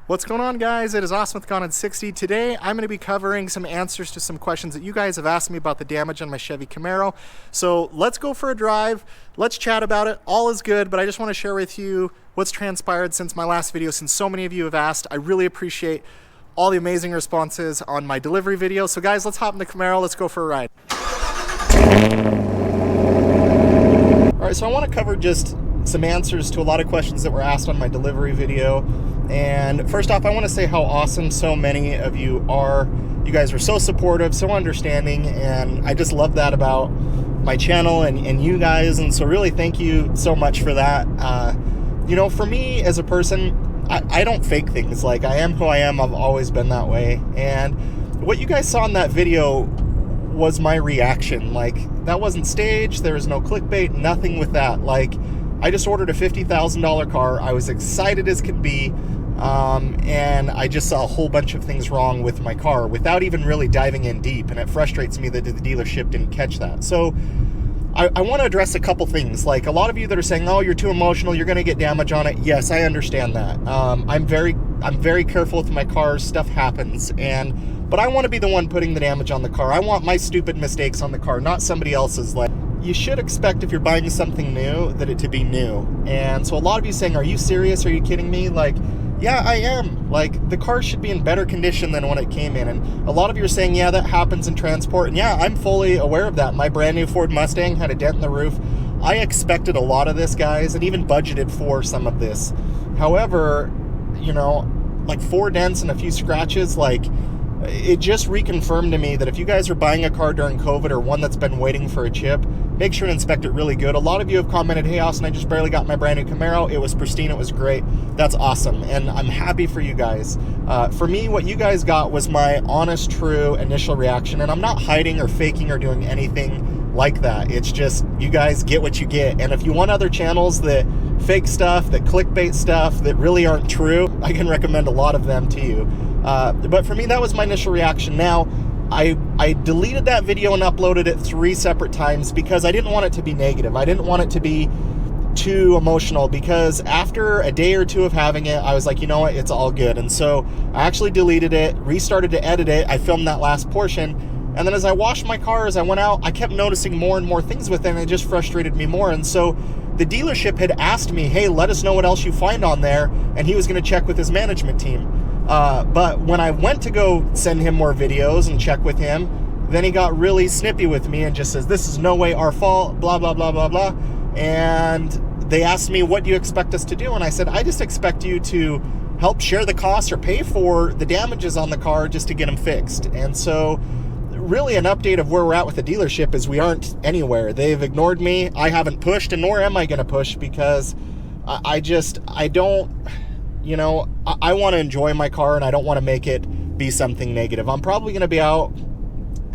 What's going on, guys? It is Austin with Gone in 60. Today I'm going to be covering some answers to some questions that you guys have asked me about the damage on my Chevy Camaro. So let's go for a drive, let's chat about it. All is good, but I just want to share with you what's transpired since my last video, since so many of you have asked. I really appreciate all the amazing responses on my delivery video. So guys, let's hop in the Camaro, let's go for a ride. All right, so I want to cover just some answers to a lot of questions that were asked on my delivery video. And first off, I want to say how awesome so many of you are. You guys are so supportive, so understanding, and I just love that about my channel and you guys. And so really thank you so much for that. You know, for me as a person, I don't fake things. Like, I am who I am. I've always been that way. And what you guys saw in that video was my reaction. Like, that wasn't staged. There was no clickbait, nothing with that. Like, I just ordered a $50,000 car. I was excited as could be, and I just saw a whole bunch of things wrong with my car without even really diving in deep, and it frustrates me that the dealership didn't catch that. So I want to address a couple things. Like, a lot of you that are saying, oh, you're too emotional, you're going to get damage on it. Yes, I understand that. I'm very careful with my cars. Stuff happens, but I want to be the one putting the damage on the car. I want my stupid mistakes on the car, not somebody else's. Like, you should expect, if you're buying something new, that it to be new. And so a lot of you saying, are you serious? Are you kidding me? Like, yeah, I am. Like, the car should be in better condition than when it came in. And a lot of you are saying, yeah, that happens in transport. And yeah, I'm fully aware of that. My brand new Ford Mustang had a dent in the roof. I expected a lot of this, guys, and even budgeted for some of this. However, you know, like 4 dents and a few scratches, like, it just reconfirmed to me that if you guys are buying a car during COVID or one that's been waiting for a chip, make sure to inspect it really good. A lot of you have commented, hey, Austin, I just barely got my brand new Camaro. It was pristine. It was great. That's awesome. And I'm happy for you guys. For me, what you guys got was my honest, true initial reaction. And I'm not hiding or faking or doing anything like that. It's just, you guys get what you get. And if you want other channels that fake stuff, that clickbait stuff, that really aren't true, I can recommend a lot of them to you. But for me, that was my initial reaction. Now, I deleted that video and uploaded it 3 separate times because I didn't want it to be negative. I didn't want it to be too emotional, because after a day or two of having it, I was like, you know what, it's all good. And so I actually deleted it, restarted to edit it. I filmed that last portion. And then as I washed my car, as I went out, I kept noticing more and more things with it, and it just frustrated me more. And so the dealership had asked me, hey, let us know what else you find on there. And he was going to check with his management team. But when I went to go send him more videos and check with him, then he got really snippy with me and just says, this is no way our fault, blah, blah, blah, blah, blah. And they asked me, what do you expect us to do? And I said, I just expect you to help share the costs or pay for the damages on the car just to get them fixed. And so really an update of where we're at with the dealership is we aren't anywhere. They've ignored me. I haven't pushed, and nor am I going to push, because I don't, you know, I want to enjoy my car, and I don't want to make it be something negative. I'm probably going to be out,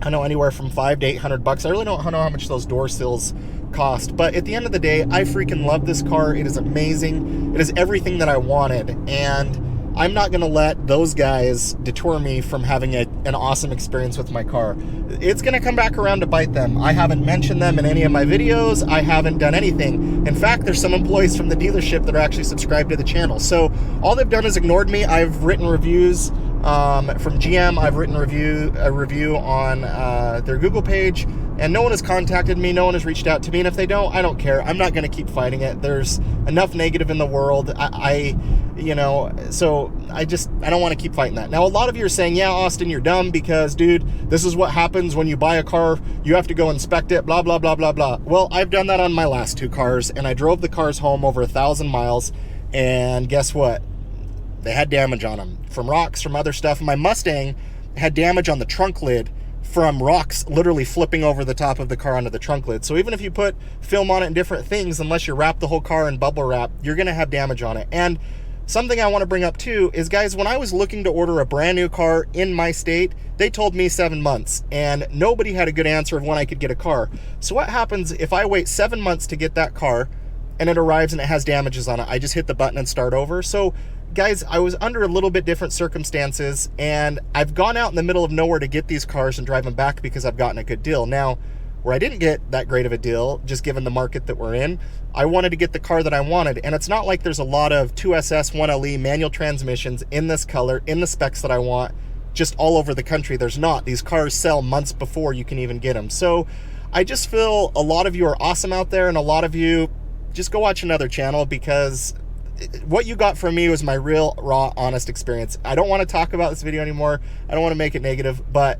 I know, anywhere from $500 to $800. I really don't know how much those door sills cost, but at the end of the day, I freaking love this car. It is amazing. It is everything that I wanted, and I'm not going to let those guys deter me from having an awesome experience with my car. It's going to come back around to bite them. I haven't mentioned them in any of my videos. I haven't done anything. In fact, there's some employees from the dealership that are actually subscribed to the channel. So all they've done is ignored me. I've written reviews from GM. I've written a review on their Google page, and no one has contacted me. No one has reached out to me. And if they don't, I don't care. I'm not going to keep fighting it. There's enough negative in the world. You know, so I don't want to keep fighting that. Now, a lot of you are saying, yeah, Austin, you're dumb because, dude, this is what happens when you buy a car. You have to go inspect it, blah, blah, blah, blah, blah. Well, I've done that on my last 2 cars, and I drove the cars home over 1,000 miles, and guess what? They had damage on them from rocks, from other stuff. My Mustang had damage on the trunk lid from rocks literally flipping over the top of the car onto the trunk lid. So even if you put film on it and different things, unless you wrap the whole car in bubble wrap, you're going to have damage on it. And something I want to bring up too is, guys, when I was looking to order a brand new car in my state, they told me 7 months, and nobody had a good answer of when I could get a car. So what happens if I wait 7 months to get that car and it arrives and it has damages on it? I just hit the button and start over. So guys, I was under a little bit different circumstances, and I've gone out in the middle of nowhere to get these cars and drive them back because I've gotten a good deal. Now, where I didn't get that great of a deal, just given the market that we're in. I wanted to get the car that I wanted, and it's not like there's a lot of 2SS 1LE manual transmissions in this color, in the specs that I want, just all over the country. There's not. These cars sell months before you can even get them. So I just feel a lot of you are awesome out there, and a lot of you just go watch another channel, because what you got from me was my real, raw, honest experience. I don't want to talk about this video anymore. I don't want to make it negative, but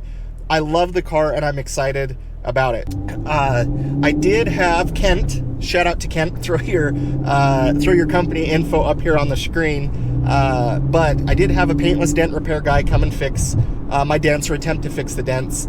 I love the car and I'm excited about it. I did have Kent, shout out to Kent, throw your company info up here on the screen, but I did have a paintless dent repair guy come and fix my dents, or attempt to fix the dents.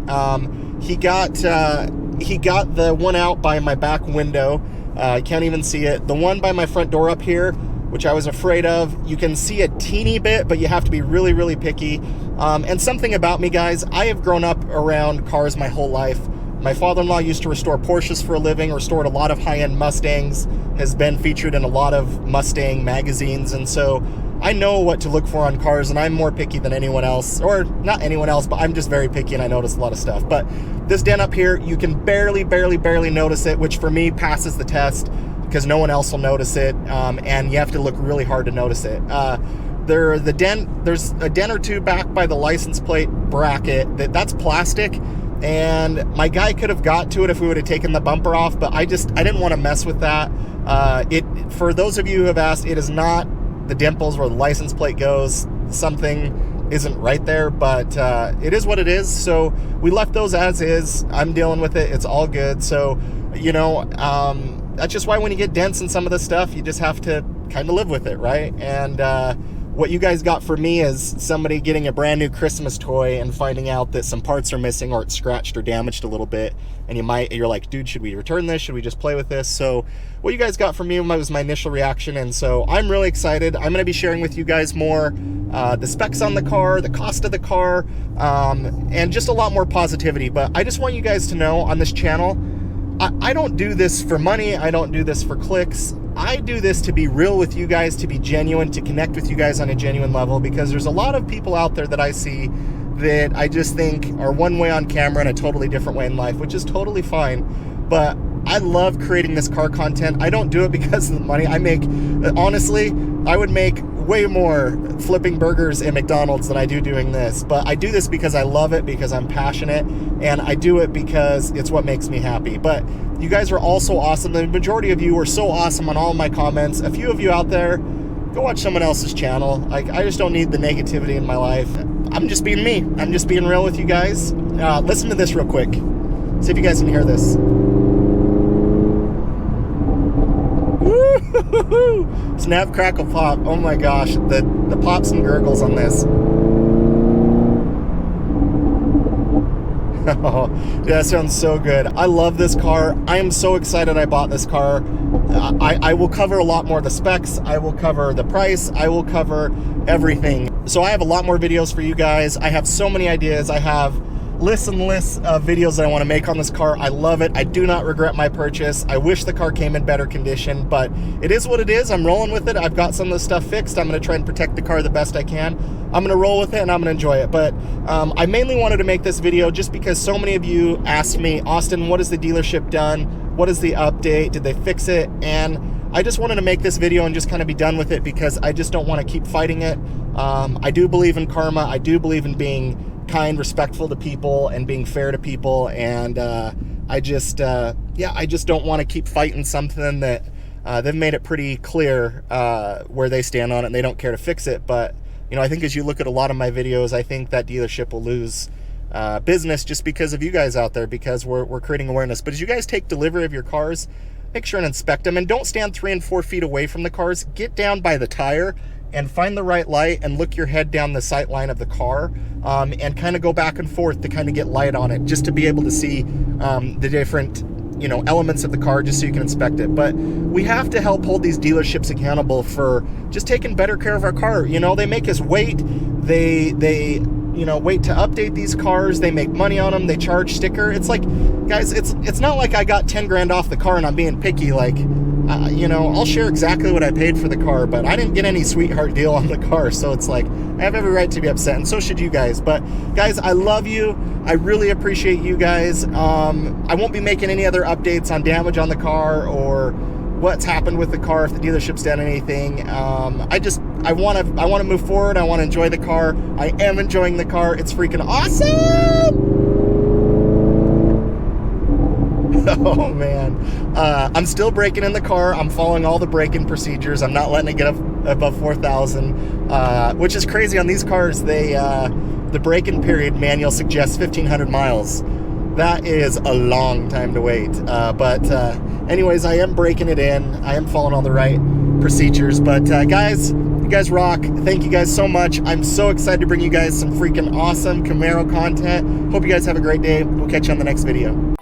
He got the one out by my back window. I can't even see it. The one by my front door up here, which I was afraid of, you can see a teeny bit, but you have to be really, really picky. And something about me, guys, I have grown up around cars my whole life. My father-in-law used to restore Porsches for a living, restored a lot of high-end Mustangs, has been featured in a lot of Mustang magazines, and so I know what to look for on cars, and I'm more picky than anyone else, or not anyone else, but I'm just very picky and I notice a lot of stuff. But this dent up here, you can barely notice it, which for me passes the test, because no one else will notice it, and you have to look really hard to notice it. There's a dent or two back by the license plate bracket that's plastic, and my guy could have got to it if we would have taken the bumper off, but I didn't want to mess with that. For those of you who have asked, it is not the dimples where the license plate goes. Something isn't right there, but it is what it is. So we left those as is. I'm dealing with it. It's all good. So, that's just why when you get dents in some of this stuff, you just have to kind of live with it, right? And what you guys got for me is somebody getting a brand new Christmas toy and finding out that some parts are missing, or it's scratched or damaged a little bit, and you're like, dude, should we return this? Should we just play with this? So what you guys got from me was my initial reaction, and so I'm really excited. I'm going to be sharing with you guys more the specs on the car, the cost of the car, and just a lot more positivity. But I just want you guys to know, on this channel, I don't do this for money. I don't do this for clicks. I do this to be real with you guys, to be genuine, to connect with you guys on a genuine level, because there's a lot of people out there that I see that I just think are one way on camera and a totally different way in life, which is totally fine. But I love creating this car content. I don't do it because of the money I make. Honestly, I would make way more flipping burgers at McDonald's than I do doing this, but I do this because I love it, because I'm passionate, and I do it because it's what makes me happy. But you guys are all so awesome. The majority of you were so awesome on all of my comments. A few of you out there, go watch someone else's channel. Like, I just don't need the negativity in my life. I'm just being me. I'm just being real with you guys. Listen to this real quick. See if you guys can hear this. Snap, crackle, pop. Oh my gosh, the pops and gurgles on this. Oh, that sounds so good. I love this car. I am so excited I bought this car. I will cover a lot more of the specs. I will cover the price. I will cover everything. So I have a lot more videos for you guys. I have so many ideas. I have lists and lists of videos that I want to make on this car. I love it. I do not regret my purchase. I wish the car came in better condition, but it is what it is. I'm rolling with it. I've got some of the stuff fixed. I'm going to try and protect the car the best I can. I'm going to roll with it and I'm going to enjoy it. But I mainly wanted to make this video just because so many of you asked me, Austin, what has the dealership done? What is the update? Did they fix it? And I just wanted to make this video and just kind of be done with it, because I just don't want to keep fighting it. I do believe in karma. I do believe in being kind, respectful to people, and being fair to people, and I just don't want to keep fighting something that they've made it pretty clear where they stand on it, and they don't care to fix it. But I think as you look at a lot of my videos, I think that dealership will lose business just because of you guys out there, because we're creating awareness. But as you guys take delivery of your cars, make sure and inspect them, and don't stand 3 and 4 feet away from the cars. Get down by the tire and find the right light and look your head down the sight line of the car, and kind of go back and forth to kind of get light on it, just to be able to see the different elements of the car, just so you can inspect it. But we have to help hold these dealerships accountable for just taking better care of our car. They make us wait. They wait to update these cars. They make money on them. They charge sticker. It's like, guys, it's not like I got 10 grand off the car and I'm being picky. Like, you know, I'll share exactly what I paid for the car, but I didn't get any sweetheart deal on the car, so it's like, I have every right to be upset, and so should you guys. But guys, I love you. I really appreciate you guys. I won't be making any other updates on damage on the car or what's happened with the car, if the dealership's done anything. I want to move forward. I want to enjoy the car. I am enjoying the car. It's freaking awesome. Oh man, I'm still braking in the car. I'm following all the braking procedures. I'm not letting it get up above 4,000, which is crazy. On these cars, the braking period manual suggests 1,500 miles. That is a long time to wait. But anyways, I am breaking it in. I am following all the right procedures. But guys, you guys rock. Thank you guys so much. I'm so excited to bring you guys some freaking awesome Camaro content. Hope you guys have a great day. We'll catch you on the next video.